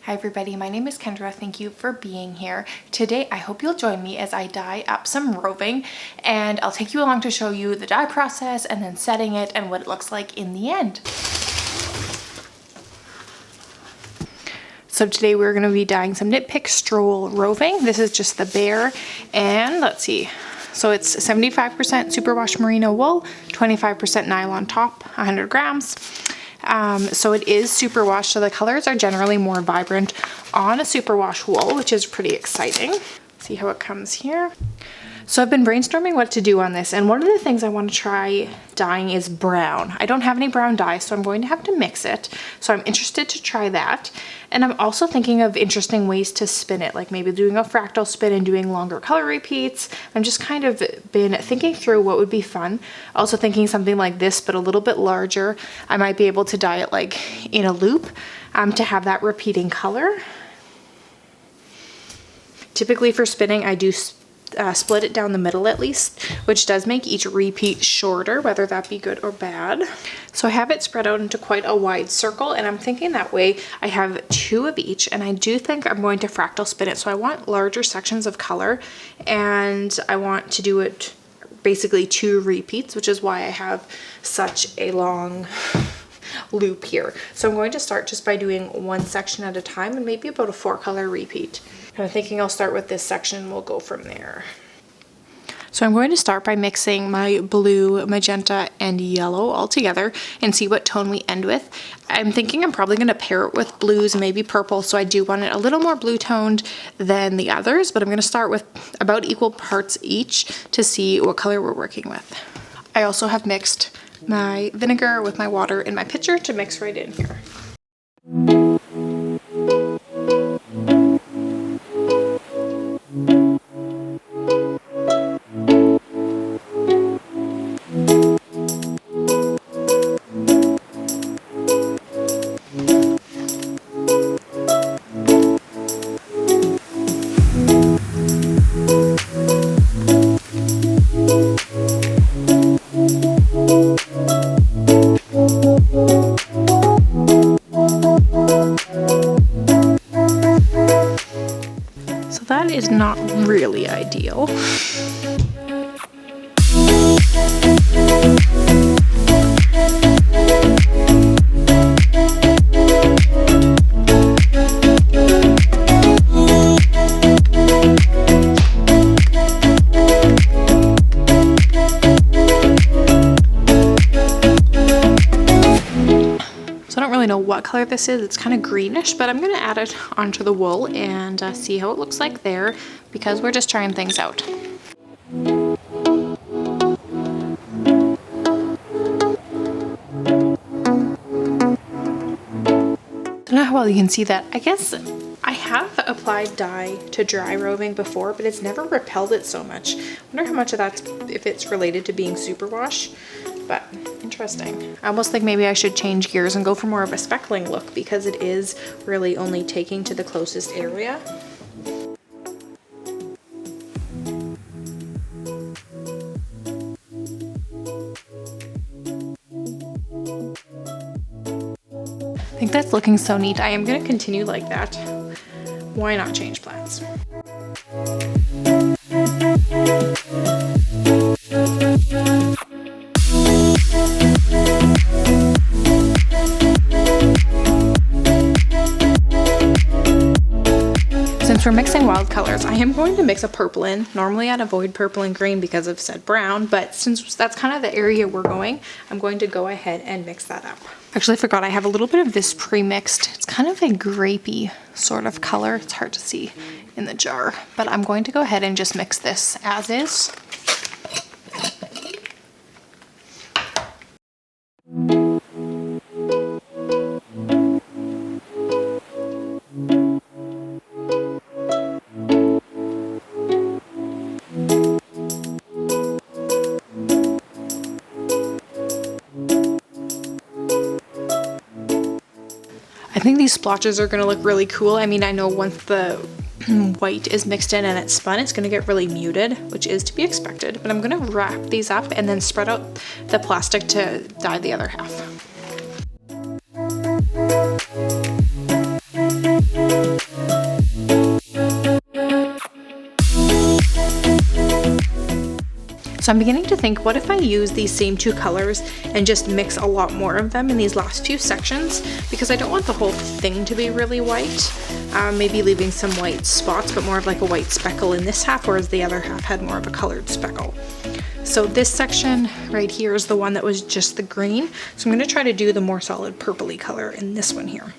Hi everybody, my name is Kendra. Thank you for being here. Today I hope you'll join me as I dye up some roving, and I'll take you along to show you the dye process and then setting it and what it looks like in the end. So today we're going to be dyeing some Knit Pick Stroll roving. This is just the bare, and let's see. So it's 75% superwash merino wool, 25% nylon top, 100 grams. So it is superwash, so the colors are generally more vibrant on a superwash wool, which is pretty exciting. See how it comes here. So I've been brainstorming what to do on this, and one of the things I want to try dyeing is brown. I don't have any brown dye, so I'm going to have to mix it. So I'm interested to try that. And I'm also thinking of interesting ways to spin it, like maybe doing a fractal spin and doing longer color repeats. I'm just kind of been thinking through what would be fun. Also thinking something like this, but a little bit larger. I might be able to dye it like in a loop to have that repeating color. Typically for spinning, I do split it down the middle at least, which does make each repeat shorter, whether that be good or bad. So I have it spread out into quite a wide circle, and I'm thinking that way I have two of each, and I do think I'm going to fractal spin it. So I want larger sections of color, and I want to do it basically 2 repeats, which is why I have such a long loop here. So I'm going to start just by doing one section at a time and maybe about a 4-color repeat. I'm thinking I'll start with this section and we'll go from there. So I'm going to start by mixing my blue, magenta, and yellow all together and see what tone we end with. I'm thinking I'm probably going to pair it with blues and maybe purple, so I do want it a little more blue toned than the others, but I'm going to start with about equal parts each to see what color we're working with. I also have mixed my vinegar with my water in my pitcher to mix right in here. That is not really ideal. Know what color this is. It's kind of greenish, but I'm going to add it onto the wool and see how it looks like there, because we're just trying things out. Don't know how well you can see that. I guess I have applied dye to dry roving before, but it's never repelled it so much. I wonder how much of that's, if it's related to being superwash, but interesting. I almost think maybe I should change gears and go for more of a speckling look, because it is really only taking to the closest area. I think that's looking so neat. I am going to continue like that. Why not change plans? Since we're mixing wild colors, I am going to mix a purple in. Normally I'd avoid purple and green because of said brown, but since that's kind of the area we're going, I'm going to go ahead and mix that up. Actually, I forgot I have a little bit of this pre-mixed. It's kind of a grapey sort of color. It's hard to see in the jar, but I'm going to go ahead and just mix this as is. I think these splotches are going to look really cool. I mean, I know once the white is mixed in and it's spun, it's going to get really muted, which is to be expected. But I'm going to wrap these up and then spread out the plastic to dye the other half. So I'm beginning to think, what if I use these same two colors and just mix a lot more of them in these last few sections, because I don't want the whole thing to be really white. Maybe leaving some white spots, but more of like a white speckle in this half, whereas the other half had more of a colored speckle. So this section right here is the one that was just the green. So I'm going to try to do the more solid purpley color in this one here.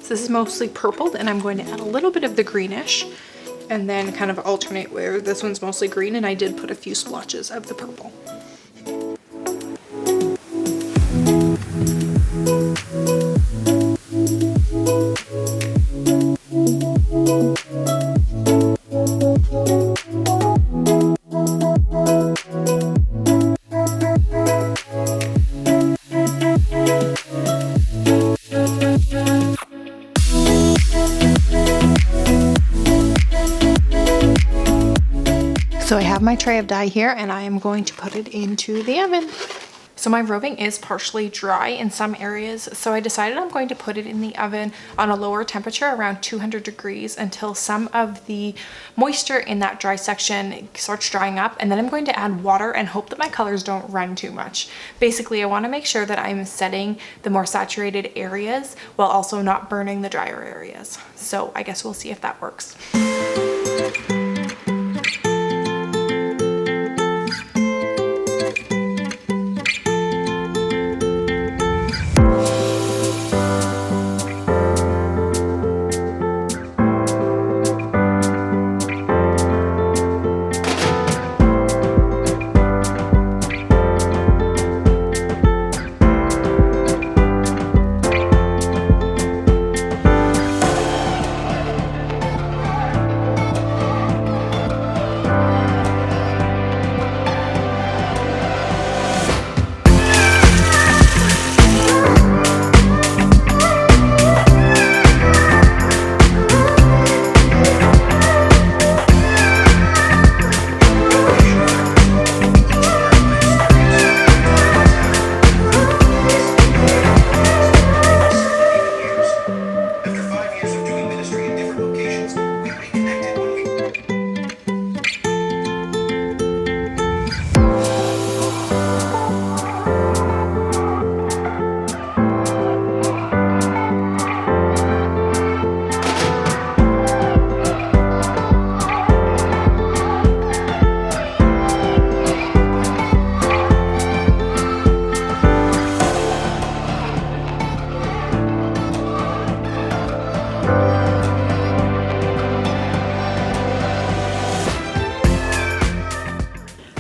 This is mostly purpled, and I'm going to add a little bit of the greenish and then kind of alternate where this one's mostly green, and I did put a few splotches of the purple. So I have my tray of dye here, and I am going to put it into the oven. So my roving is partially dry in some areas, so I decided I'm going to put it in the oven on a lower temperature, around 200 degrees, until some of the moisture in that dry section starts drying up, and then I'm going to add water and hope that my colors don't run too much. Basically, I want to make sure that I'm setting the more saturated areas while also not burning the drier areas. So I guess we'll see if that works.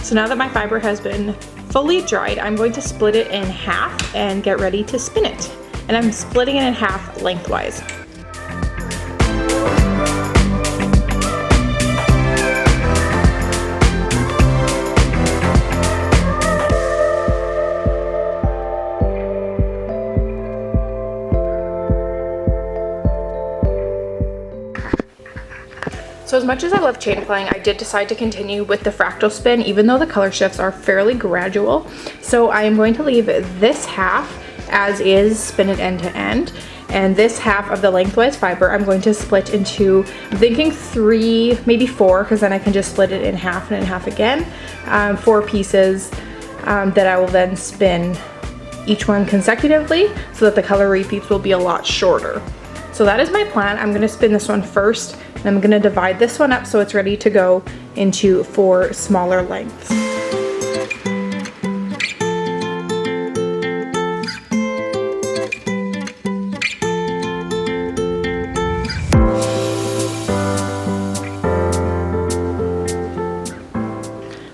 So now that my fiber has been fully dried, I'm going to split it in half and get ready to spin it. And I'm splitting it in half lengthwise. So as much as I love chain applying, I did decide to continue with the fractal spin, even though the color shifts are fairly gradual. So I am going to leave this half as is, spin it end to end, and this half of the lengthwise fiber I'm going to split into, I'm thinking 3, maybe 4, because then I can just split it in half and in half again, 4 pieces that I will then spin each one consecutively so that the color repeats will be a lot shorter. So that is my plan. I'm going to spin this one first, and I'm going to divide this one up so it's ready to go into 4 smaller lengths.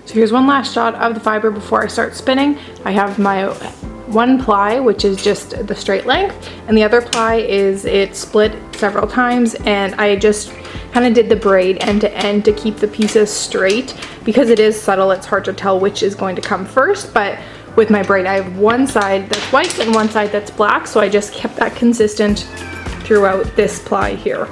So here's one last shot of the fiber before I start spinning. I have my one ply, which is just the straight length, and the other ply is it split several times, and I just kind of did the braid end to end to keep the pieces straight. Because it is subtle, it's hard to tell which is going to come first, but with my braid I have one side that's white and one side that's black, so I just kept that consistent throughout this ply here.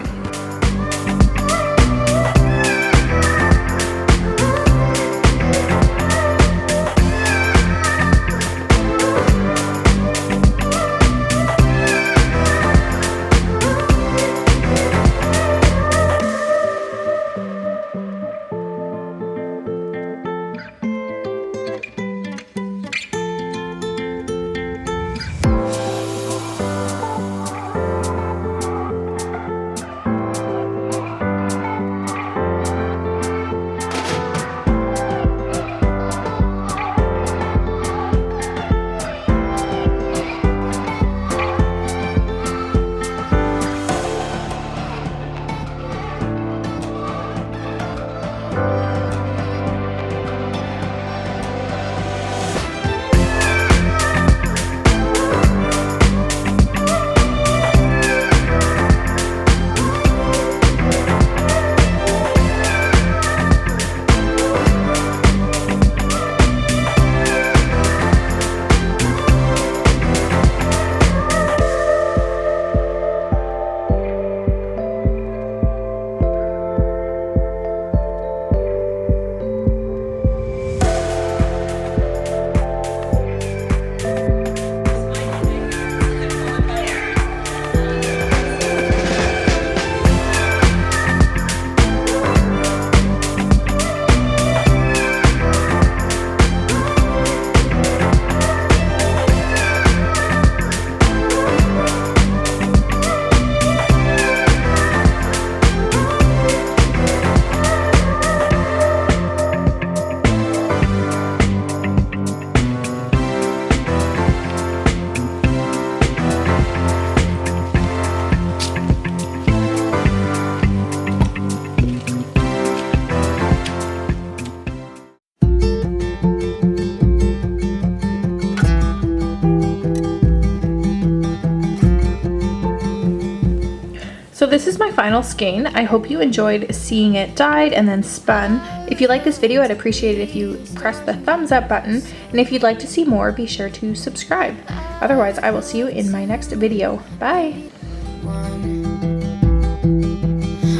this is my final skein. I hope you enjoyed seeing it dyed and then spun. If you like this video, I'd appreciate it if you press the thumbs up button. And if you'd like to see more, be sure to subscribe. Otherwise, I will see you in my next video. Bye.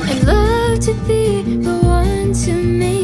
I'd love to be the one to make